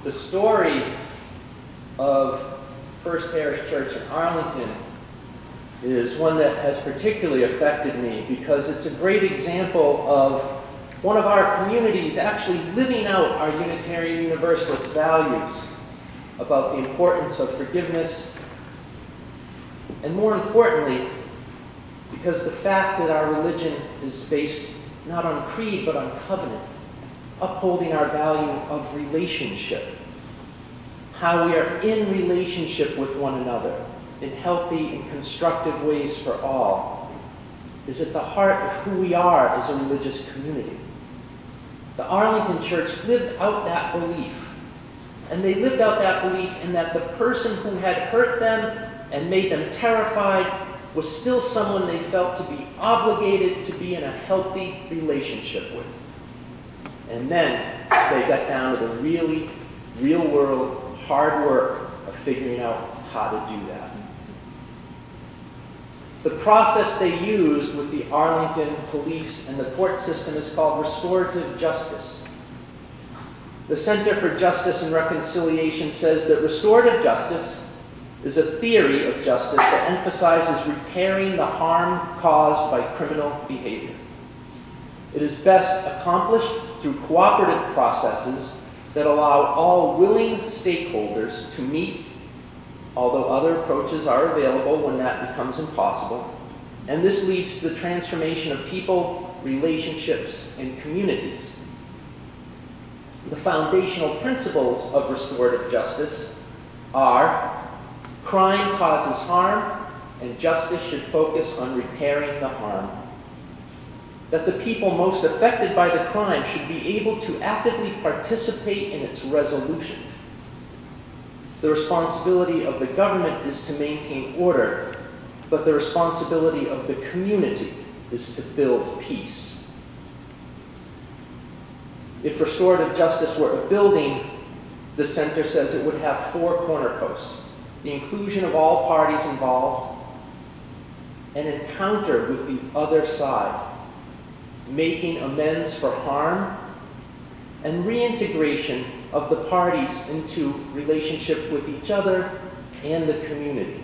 The story of First Parish Church in Arlington is one that has particularly affected me because it's a great example of one of our communities actually living out our Unitarian Universalist values about the importance of forgiveness, and more importantly, because the fact that our religion is based not on creed but on covenant, upholding our value of relationship, how we are in relationship with one another in healthy and constructive ways for all, is at the heart of who we are as a religious community. The Arlington Church lived out that belief. And they lived out that belief in that the person who had hurt them and made them terrified was still someone they felt to be obligated to be in a healthy relationship with. And then they got down to the really real-world hard work of figuring out how to do that. The process they used with the Arlington police and the court system is called restorative justice. The Center for Justice and Reconciliation says that restorative justice is a theory of justice that emphasizes repairing the harm caused by criminal behavior. It is best accomplished through cooperative processes that allow all willing stakeholders to meet, although other approaches are available when that becomes impossible, and this leads to the transformation of people, relationships, and communities. The foundational principles of restorative justice are crime causes harm, and justice should focus on repairing the harm. That the people most affected by the crime should be able to actively participate in its resolution. The responsibility of the government is to maintain order, but the responsibility of the community is to build peace. If restorative justice were a building, the center says it would have 4 corner posts: the inclusion of all parties involved, an encounter with the other side, making amends for harm, and reintegration of the parties into relationship with each other and the community.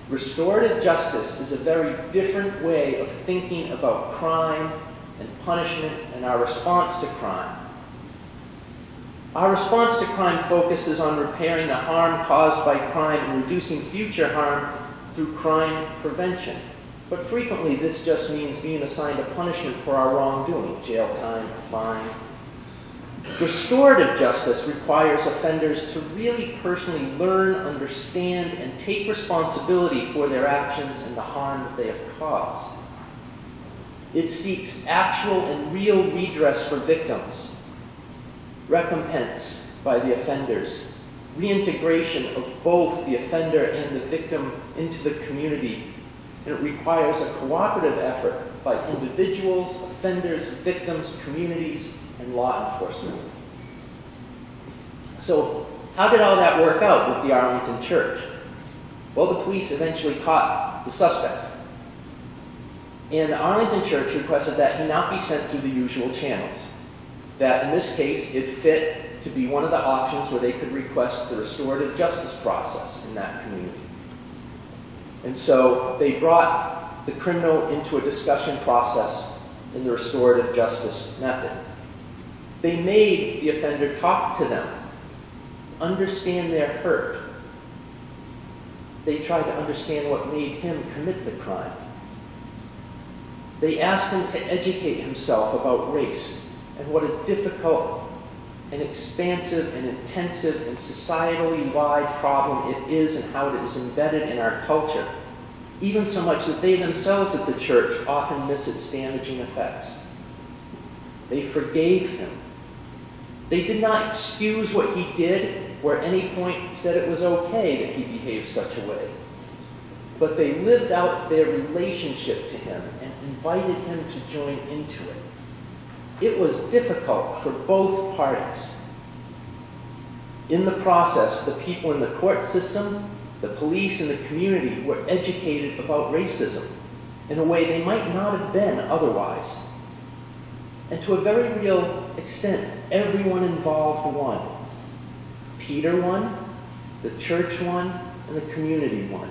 Restorative justice is a very different way of thinking about crime and punishment and our response to crime. Our response to crime focuses on repairing the harm caused by crime and reducing future harm through crime prevention. But frequently this just means being assigned a punishment for our wrongdoing, jail time, fine. Restorative justice requires offenders to really personally learn, understand, and take responsibility for their actions and the harm that they have caused. It seeks actual and real redress for victims, recompense by the offenders, reintegration of both the offender and the victim into the community, and it requires a cooperative effort by individuals, offenders, victims, communities, and law enforcement. So, how did all that work out with the Arlington Church? Well, the police eventually caught the suspect. And the Arlington Church requested that he not be sent through the usual channels. That, in this case, it fit to be one of the options where they could request the restorative justice process in that community. And so they brought the criminal into a discussion process in the restorative justice method. They made the offender talk to them, understand their hurt. They tried to understand what made him commit the crime. They asked him to educate himself about race and what a difficult and expansive and intensive and societally wide problem it is and how it is embedded in our culture, even so much that they themselves at the church often miss its damaging effects. They forgave him. They did not excuse what he did or at any point said it was okay that he behaved such a way. But they lived out their relationship to him and invited him to join into it. It was difficult for both parties. In the process, the people in the court system, the police, and the community were educated about racism in a way they might not have been otherwise. And to a very real extent, everyone involved won. Peter won, the church won, and the community won.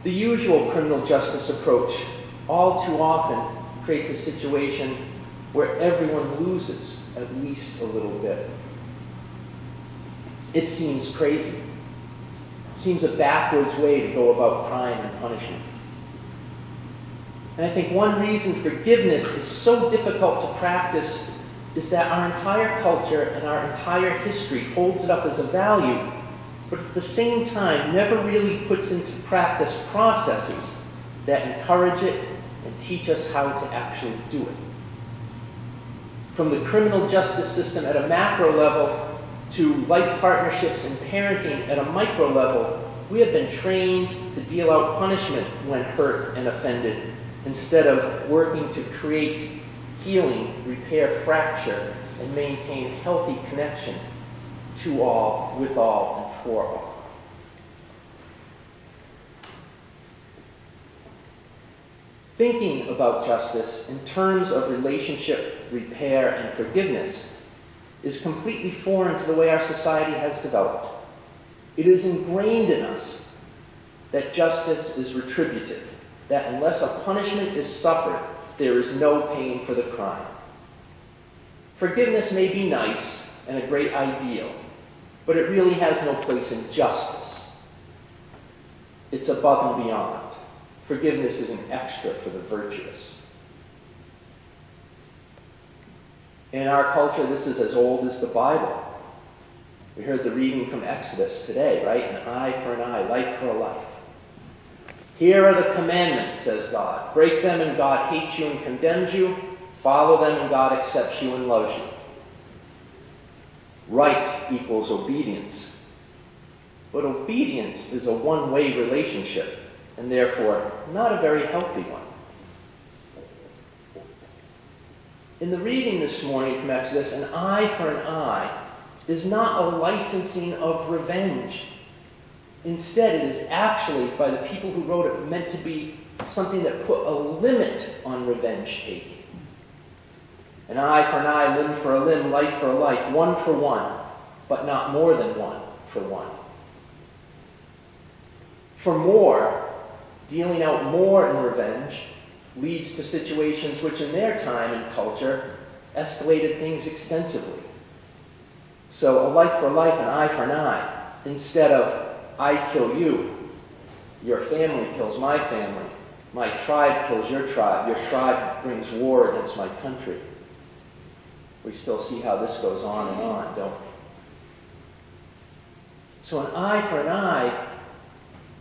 The usual criminal justice approach all too often creates a situation where everyone loses at least a little bit. It seems crazy. It seems a backwards way to go about crime and punishment. And I think one reason forgiveness is so difficult to practice is that our entire culture and our entire history holds it up as a value, but at the same time never really puts into practice processes that encourage it and teach us how to actually do it. From the criminal justice system at a macro level to life partnerships and parenting at a micro level, we have been trained to deal out punishment when hurt and offended, instead of working to create healing, repair fracture, and maintain healthy connection to all, with all, and for all. Thinking about justice in terms of relationship, repair, and forgiveness is completely foreign to the way our society has developed. It is ingrained in us that justice is retributive, that unless a punishment is suffered, there is no pain for the crime. Forgiveness may be nice and a great ideal, but it really has no place in justice. It's above and beyond. Forgiveness is an extra for the virtuous. In our culture, this is as old as the Bible. We heard the reading from Exodus today, right? An eye for an eye, life for a life. Here are the commandments, says God. Break them and God hates you and condemns you. Follow them and God accepts you and loves you. Right equals obedience. But obedience is a one-way relationship, and therefore not a very healthy one. In the reading this morning from Exodus, an eye for an eye is not a licensing of revenge. Instead, it is actually, by the people who wrote it, meant to be something that put a limit on revenge taking. An eye for an eye, limb for a limb, life for a life, one for one, but not more than one for one. For more, dealing out more in revenge leads to situations which in their time and culture escalated things extensively. So a life for a life, an eye for an eye, instead of I kill you, your family kills my family, my tribe kills your tribe brings war against my country. We still see how this goes on and on, don't we? So an eye for an eye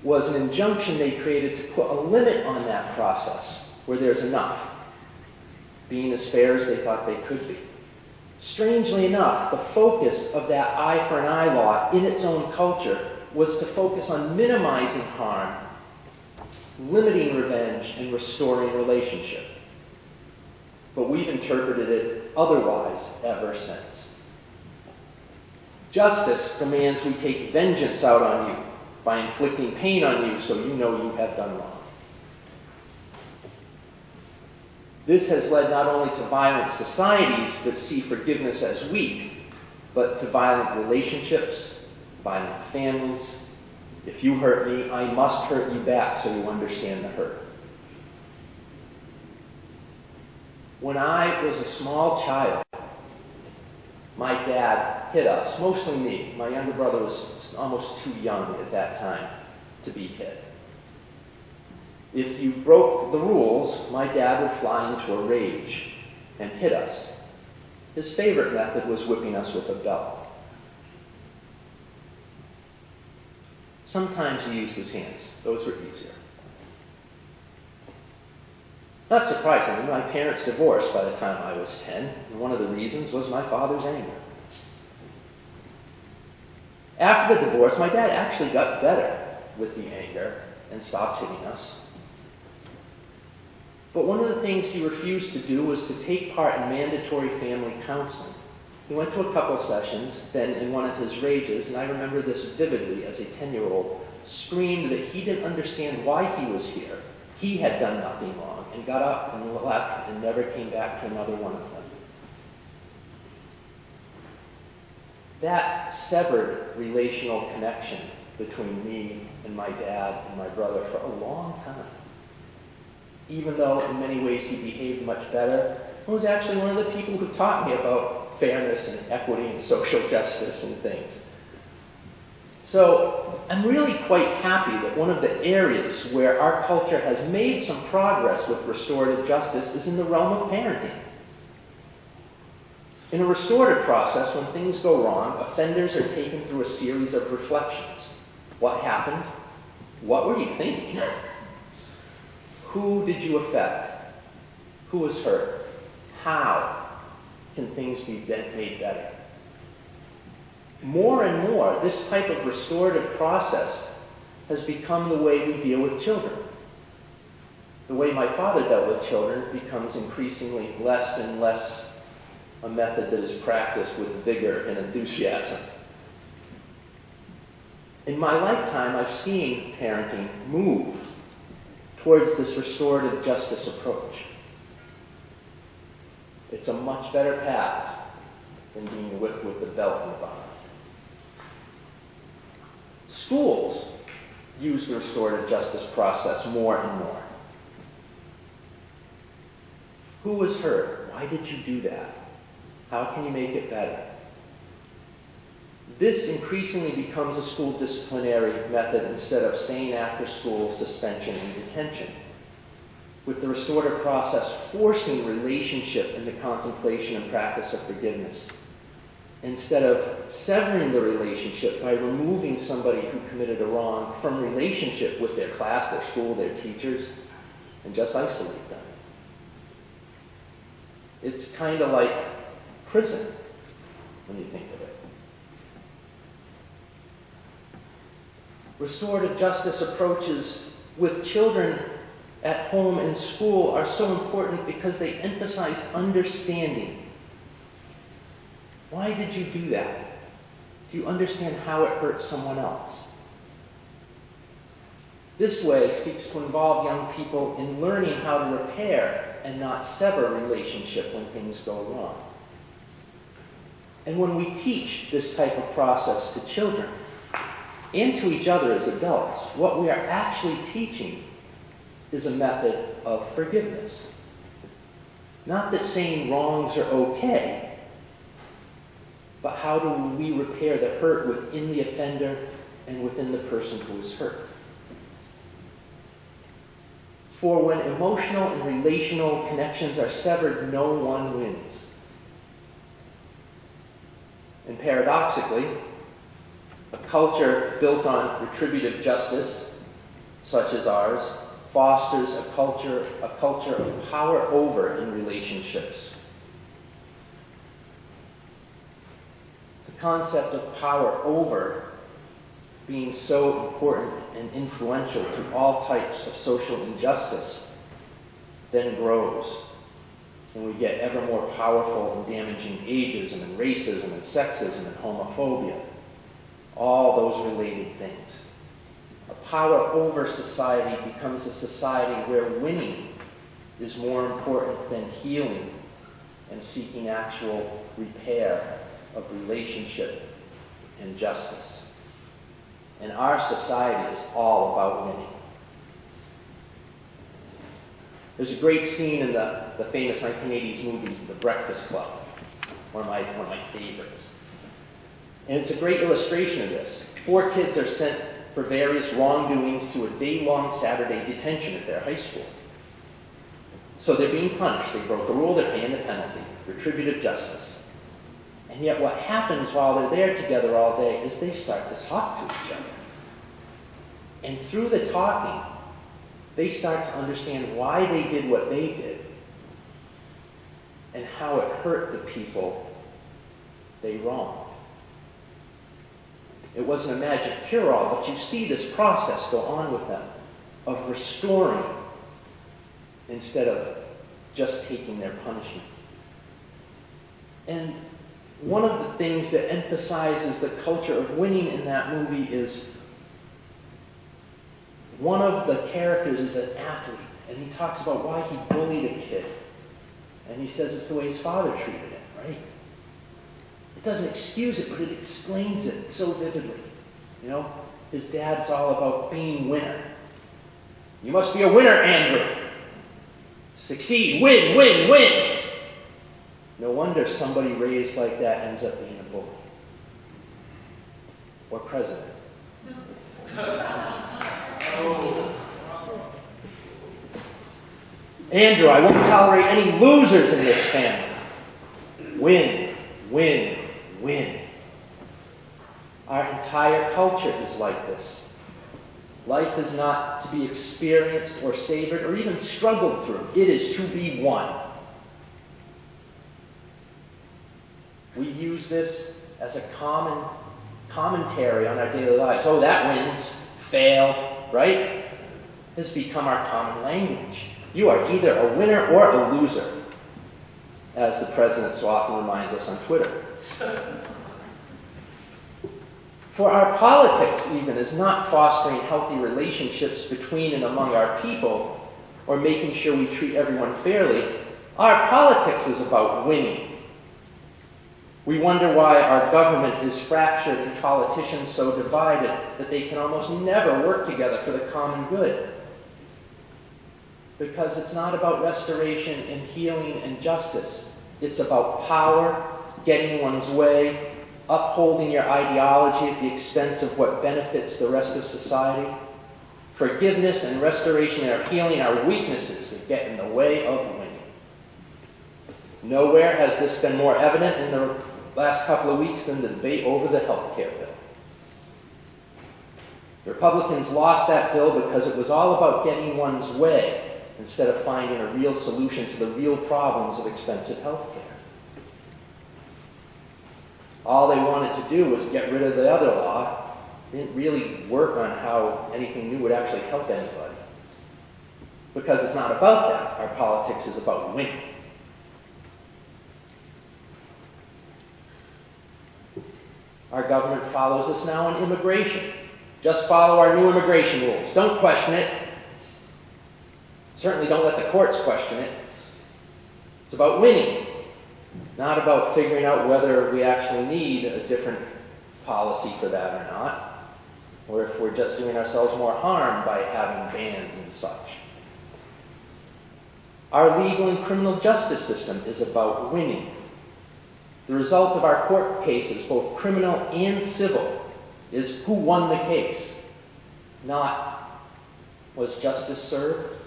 was an injunction they created to put a limit on that process where there's enough, being as fair as they thought they could be. Strangely enough, the focus of that eye for an eye law in its own culture was to focus on minimizing harm, limiting revenge, and restoring relationship. But we've interpreted it otherwise ever since. Justice demands we take vengeance out on you by inflicting pain on you so you know you have done wrong. This has led not only to violent societies that see forgiveness as weak, but to violent relationships, violent families. If you hurt me, I must hurt you back so you understand the hurt. When I was a small child, my dad hit us, mostly me. My younger brother was almost too young at that time to be hit. If you broke the rules, my dad would fly into a rage and hit us. His favorite method was whipping us with a belt. Sometimes he used his hands. Those were easier. Not surprisingly, my parents divorced by the time I was 10, and one of the reasons was my father's anger. After the divorce, my dad actually got better with the anger and stopped hitting us. But one of the things he refused to do was to take part in mandatory family counseling. He went to a couple sessions, then in one of his rages, and I remember this vividly as a 10-year-old, screamed that he didn't understand why he was here. he had done nothing wrong, and got up and left and never came back to another one of them. That severed relational connection between me and my dad and my brother for a long time. Even though in many ways he behaved much better, he was actually one of the people who taught me about fairness and equity and social justice and things. So I'm really quite happy that one of the areas where our culture has made some progress with restorative justice is in the realm of parenting. In a restorative process, when things go wrong, offenders are taken through a series of reflections. What happened? What were you thinking? Who did you affect? Who was hurt? How can things be made better? More and more, this type of restorative process has become the way we deal with children. The way my father dealt with children becomes increasingly less and less a method that is practiced with vigor and enthusiasm. In my lifetime, I've seen parenting move towards this restorative justice approach. It's a much better path than being whipped with the belt in the bottom. Schools use the restorative justice process more and more. Who was hurt? Why did you do that? How can you make it better? This increasingly becomes a school disciplinary method instead of staying after school, suspension, and detention. With the restorative process forcing relationship in the contemplation and practice of forgiveness, instead of severing the relationship by removing somebody who committed a wrong from relationship with their class, their school, their teachers, and just isolate them. It's kind of like prison when you think of it. Restorative justice approaches with children at home and school are so important because they emphasize understanding. Why did you do that? Do you understand how it hurt someone else? This way seeks to involve young people in learning how to repair and not sever relationship when things go wrong. And when we teach this type of process to children and to each other as adults, what we are actually teaching is a method of forgiveness. Not that saying wrongs are okay, but how do we repair the hurt within the offender and within the person who is hurt? For when emotional and relational connections are severed, no one wins. And paradoxically, a culture built on retributive justice, such as ours, fosters a culture of power over in relationships. The concept of power over being so important and influential to all types of social injustice then grows. And we get ever more powerful and damaging ageism and racism and sexism and homophobia. All those related things. A power over society becomes a society where winning is more important than healing and seeking actual repair of relationship and justice. And our society is all about winning. There's a great scene in the famous 1980s movies, The Breakfast Club, one of my favorites. And it's a great illustration of this. 4 kids are sent for various wrongdoings to a day-long Saturday detention at their high school. So they're being punished. They broke a rule, they're paying the penalty. Retributive justice. And yet what happens while they're there together all day is they start to talk to each other. And through the talking, they start to understand why they did what they did and how it hurt the people they wronged. It wasn't a magic cure-all, but you see this process go on with them of restoring instead of just taking their punishment. And one of the things that emphasizes the culture of winning in that movie is one of the characters is an athlete, and he talks about why he bullied a kid. And he says it's the way his father treated him, right? It doesn't excuse it, but it explains it so vividly. You know, his dad's all about being winner. You must be a winner, Andrew. Succeed, win, win, win. No wonder somebody raised like that ends up being a bully. Or president. Andrew, I won't tolerate any losers in this family. Win, win, win. Our entire culture is like this. Life is not to be experienced or savored or even struggled through. It is to be won. We use this as a common commentary on our daily lives. Oh, that wins. Fail, right? Has become our common language. You are either a winner or a loser, as the president so often reminds us on Twitter. For our politics, even, is not fostering healthy relationships between and among our people or making sure we treat everyone fairly. Our politics is about winning. We wonder why our government is fractured and politicians so divided that they can almost never work together for the common good. Because it's not about restoration and healing and justice. It's about power, getting one's way, upholding your ideology at the expense of what benefits the rest of society. Forgiveness and restoration and healing are weaknesses that get in the way of winning. Nowhere has this been more evident in the last couple of weeks than the debate over the health care bill. Republicans lost that bill because it was all about getting one's way instead of finding a real solution to the real problems of expensive health care. All they wanted to do was get rid of the other law. They didn't really work on how anything new would actually help anybody. Because it's not about that. Our politics is about winning. Our government follows us now on immigration. Just follow our new immigration rules. Don't question it. Certainly don't let the courts question it. It's about winning, not about figuring out whether we actually need a different policy for that or not, or if we're just doing ourselves more harm by having bans and such. Our legal and criminal justice system is about winning. The result of our court cases, both criminal and civil, is who won the case, not was justice served?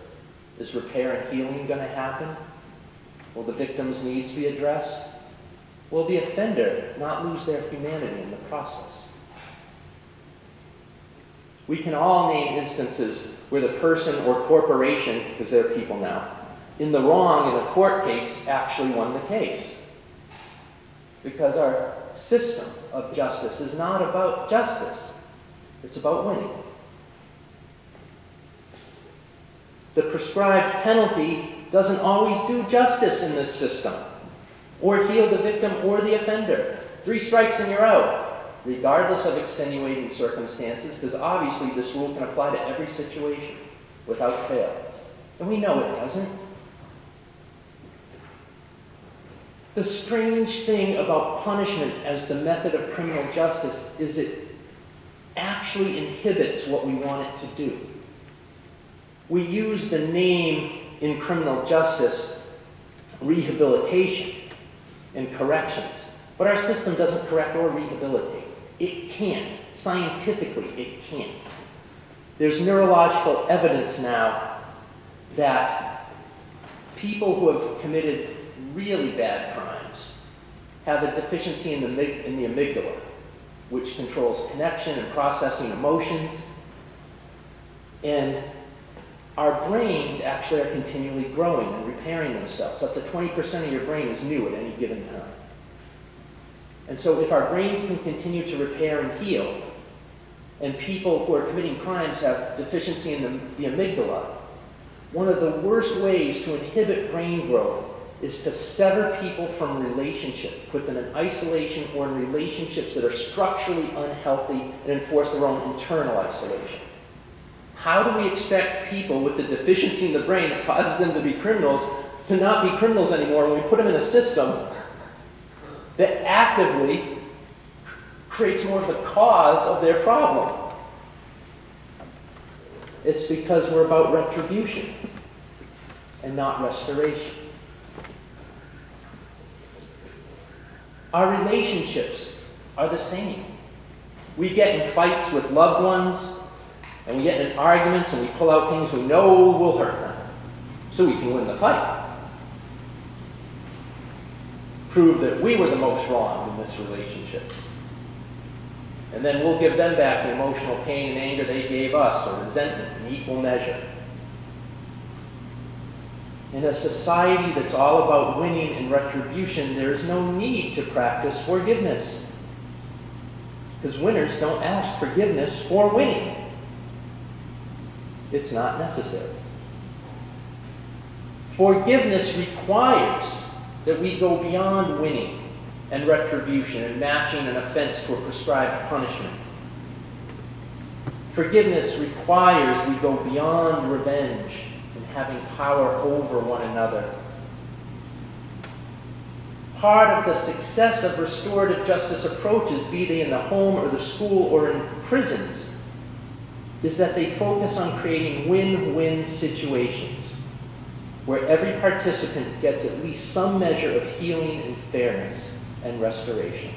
Is repair and healing going to happen? Will the victim's needs be addressed? Will the offender not lose their humanity in the process? We can all name instances where the person or corporation, because they're people now, in the wrong in a court case actually won the case. Because our system of justice is not about justice. It's about winning. The prescribed penalty doesn't always do justice in this system, or heal the victim or the offender. 3 strikes and you're out, regardless of extenuating circumstances, because obviously this rule can apply to every situation without fail. And we know it doesn't. The strange thing about punishment as the method of criminal justice is it actually inhibits what we want it to do. We use the name in criminal justice rehabilitation and corrections, but our system doesn't correct or rehabilitate. It can't. Scientifically, it can't. There's neurological evidence now that people who have committed really bad crimes have a deficiency in the amygdala, which controls connection and processing emotions. And our brains actually are continually growing and repairing themselves. Up to 20% of your brain is new at any given time. And so if our brains can continue to repair and heal, and people who are committing crimes have deficiency in the amygdala, one of the worst ways to inhibit brain growth is to sever people from relationship, put them in isolation or in relationships that are structurally unhealthy and enforce their own internal isolation. How do we expect people with the deficiency in the brain that causes them to be criminals to not be criminals anymore when we put them in a system that actively creates more of the cause of their problem? It's because we're about retribution and not restoration. Our relationships are the same. We get in fights with loved ones, and we get in arguments, and we pull out things we know will hurt them, so we can win the fight. Prove that we were the most wrong in this relationship. And then we'll give them back the emotional pain and anger they gave us, or resentment in equal measure. In a society that's all about winning and retribution, there is no need to practice forgiveness. Because winners don't ask forgiveness for winning. It's not necessary. Forgiveness requires that we go beyond winning and retribution and matching an offense to a prescribed punishment. Forgiveness requires we go beyond revenge and having power over one another. Part of the success of restorative justice approaches, be they in the home or the school or in prisons, is that they focus on creating win-win situations where every participant gets at least some measure of healing and fairness and restoration.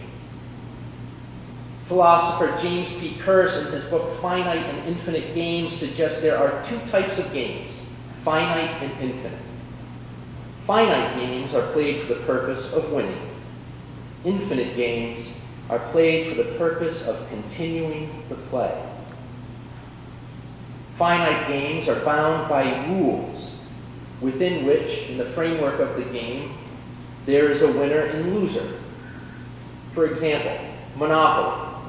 Philosopher James P. Curse, in his book Finite and Infinite Games, suggests there are two types of games, finite and infinite. Finite games are played for the purpose of winning. Infinite games are played for the purpose of continuing the play. Finite games are bound by rules within which, in the framework of the game, there is a winner and loser. For example, Monopoly,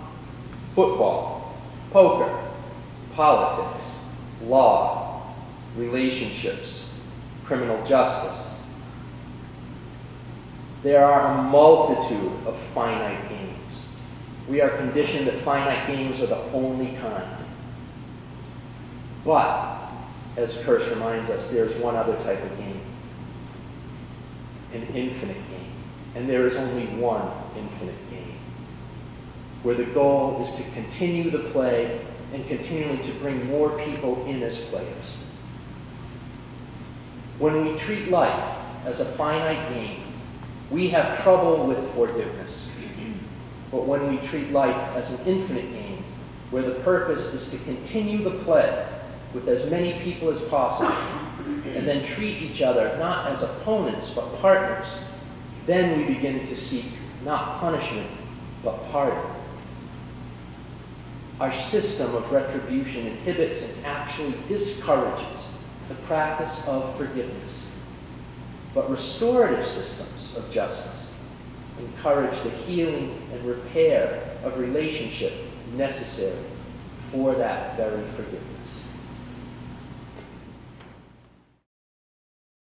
football, poker, politics, law, relationships, criminal justice. There are a multitude of finite games. We are conditioned that finite games are the only kind. But, as Kirsch reminds us, there's one other type of game. An infinite game. And there is only one infinite game, where the goal is to continue the play and continually to bring more people in as players. When we treat life as a finite game, we have trouble with forgiveness. But when we treat life as an infinite game, where the purpose is to continue the play with as many people as possible, and then treat each other not as opponents but partners, then we begin to seek not punishment but pardon. Our system of retribution inhibits and actually discourages the practice of forgiveness. But restorative systems of justice encourage the healing and repair of relationship necessary for that very forgiveness.